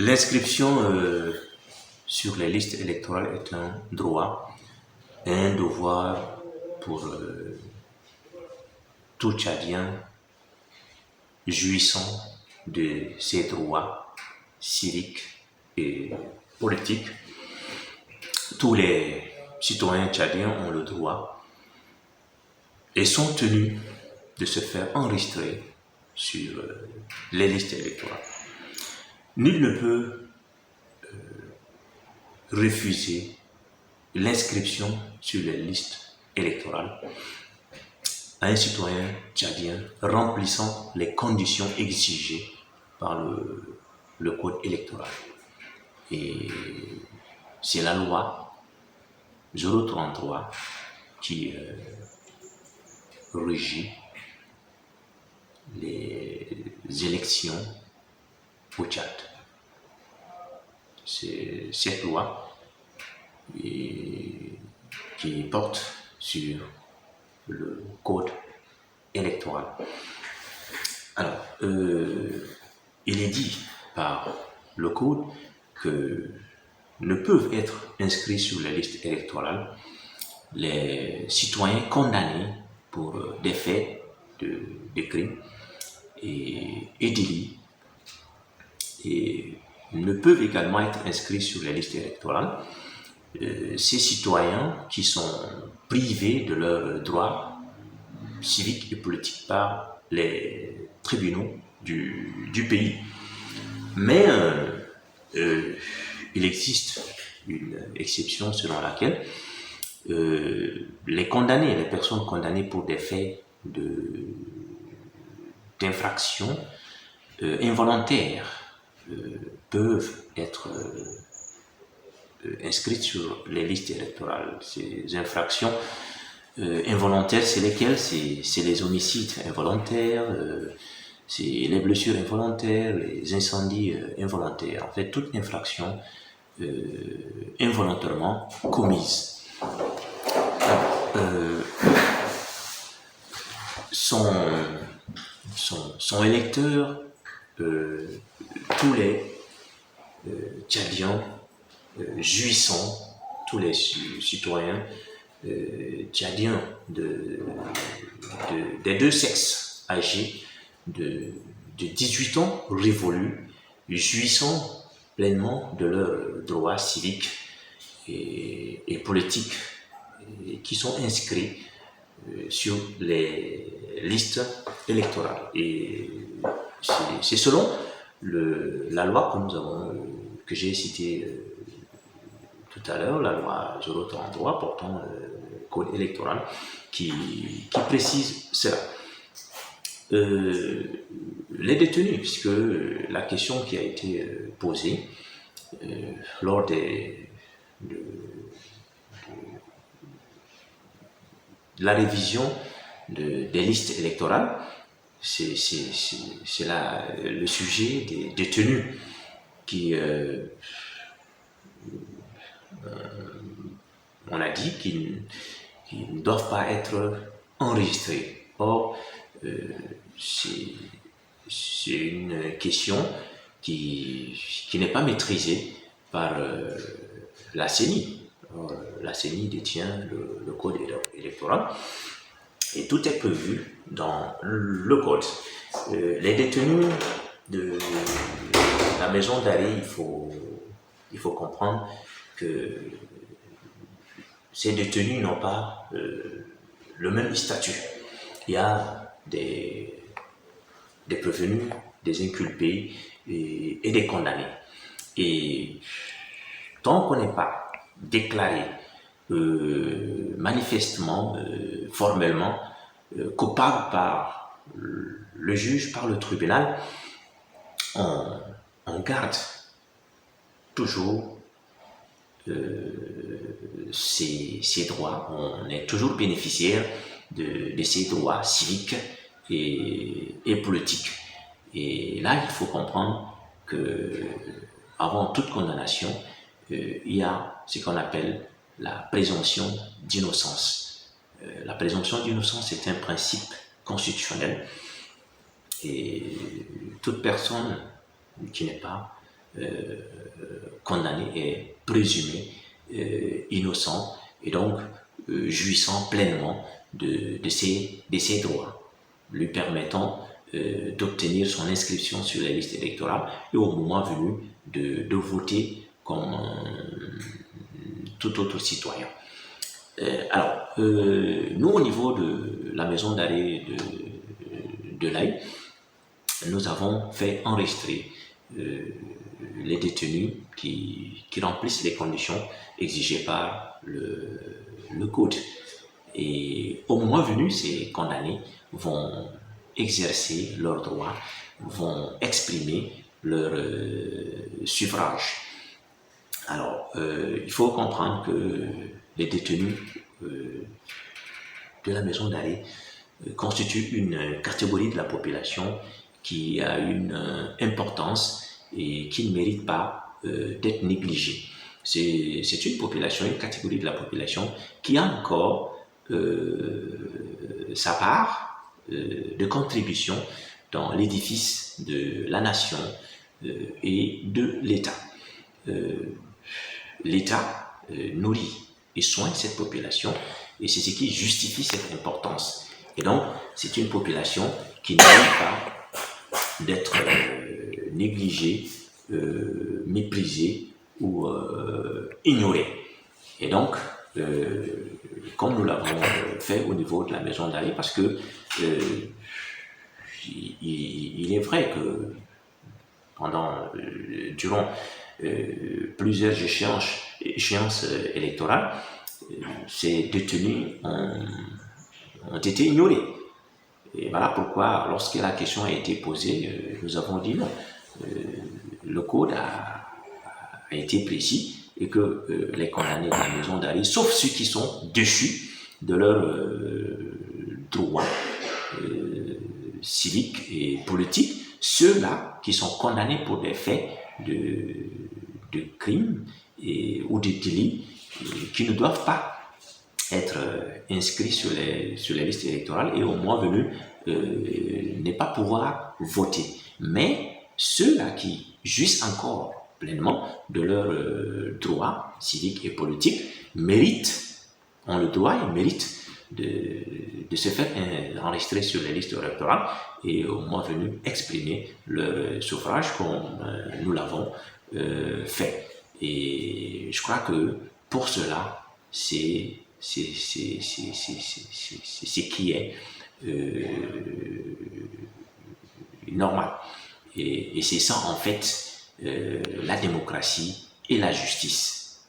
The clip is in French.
L'inscription sur les listes électorales est un droit et un devoir pour tout Tchadien jouissant de ses droits civiques et politiques. Tous les citoyens tchadiens ont le droit et sont tenus de se faire enregistrer sur les listes électorales. Nul ne peut refuser l'inscription sur les listes électorales à un citoyen tchadien remplissant les conditions exigées par le code électoral. Et c'est la loi 033 qui régit les élections au Tchad. C'est cette loi qui porte sur le code électoral. Alors, il est dit par le code que ne peuvent être inscrits sur la liste électorale les citoyens condamnés pour des faits de crimes et délits, et ne peuvent également être inscrits sur les listes électorales ces citoyens qui sont privés de leurs droits civiques et politiques par les tribunaux du pays. Mais il existe une exception selon laquelle les personnes condamnées pour des faits d'infraction involontaires peuvent être inscrites sur les listes électorales. Ces infractions involontaires, c'est lesquelles? C'est les homicides involontaires, c'est les blessures involontaires, les incendies involontaires. En fait, toute infraction involontairement commise. Son électeur, tous les Tchadiens jouissant, tous les citoyens tchadiens des deux sexes âgés de 18 ans révolus, jouissant pleinement de leurs droits civiques et politiques, et qui sont inscrits sur les listes électorales. Et c'est selon la loi que j'ai citée tout à l'heure, la loi 033 portant code électoral, qui précise cela. Les détenus, puisque la question qui a été posée lors de la révision des listes électorales, c'est le sujet des détenus qui on a dit qu'ils ne doivent pas être enregistrés. Or, c'est une question qui n'est pas maîtrisée par la CENI. La CENI détient le code électoral et tout est prévu dans le code. Les détenus de la maison d'arrêt, il faut comprendre que ces détenus n'ont pas le même statut. Il y a des prévenus, des inculpés et des condamnés. Et tant qu'on n'est pas déclaré manifestement, formellement, coupable par le juge, par le tribunal, on garde toujours ses droits, on est toujours bénéficiaire de ses droits civiques et politiques. Et là, il faut comprendre que avant toute condamnation, il y a ce qu'on appelle la présomption d'innocence. La présomption d'innocence est un principe constitutionnel et toute personne qui n'est pas condamné est présumé innocent et donc jouissant pleinement de ses droits, lui permettant d'obtenir son inscription sur la liste électorale et au moment venu de voter comme tout autre citoyen. Nous, au niveau de la maison d'arrêt de l'Aï, nous avons fait enregistrer les détenus qui remplissent les conditions exigées par le code. Et au moment venu, ces condamnés vont exercer leurs droits, vont exprimer leur suffrage. Alors, il faut comprendre que les détenus de la maison d'arrêt constituent une catégorie de la population qui a une importance et qui ne mérite pas d'être négligée. C'est une population, une catégorie de la population qui a encore sa part de contribution dans l'édifice de la nation et de l'État. L'État nourrit et soigne cette population et c'est ce qui justifie cette importance. Et donc, c'est une population qui ne mérite pas d'être négligée, méprisée ou ignorée. Et donc, comme nous l'avons fait au niveau de la maison d'arrêt, parce que il est vrai que durant plusieurs échéances électorales, ces détenus ont été ignorés. Et voilà pourquoi, lorsque la question a été posée, nous avons dit non. Le code a été précis et que les condamnés de la maison d'arrêt, sauf ceux qui sont déchus de leurs droits civiques et politiques, ceux-là qui sont condamnés pour des faits de crimes ou de délits qui ne doivent pas être inscrits sur les listes électorales et au moment venu ne pas pouvoir voter. Mais ceux-là qui jouissent encore pleinement de leurs droits civiques et politiques ont le droit et méritent de se faire enregistrer sur les listes électorales et au moment venu exprimer leur suffrage comme nous l'avons fait. Et je crois que pour cela, c'est ce qui est normal. Et c'est ça, en fait, la démocratie et la justice.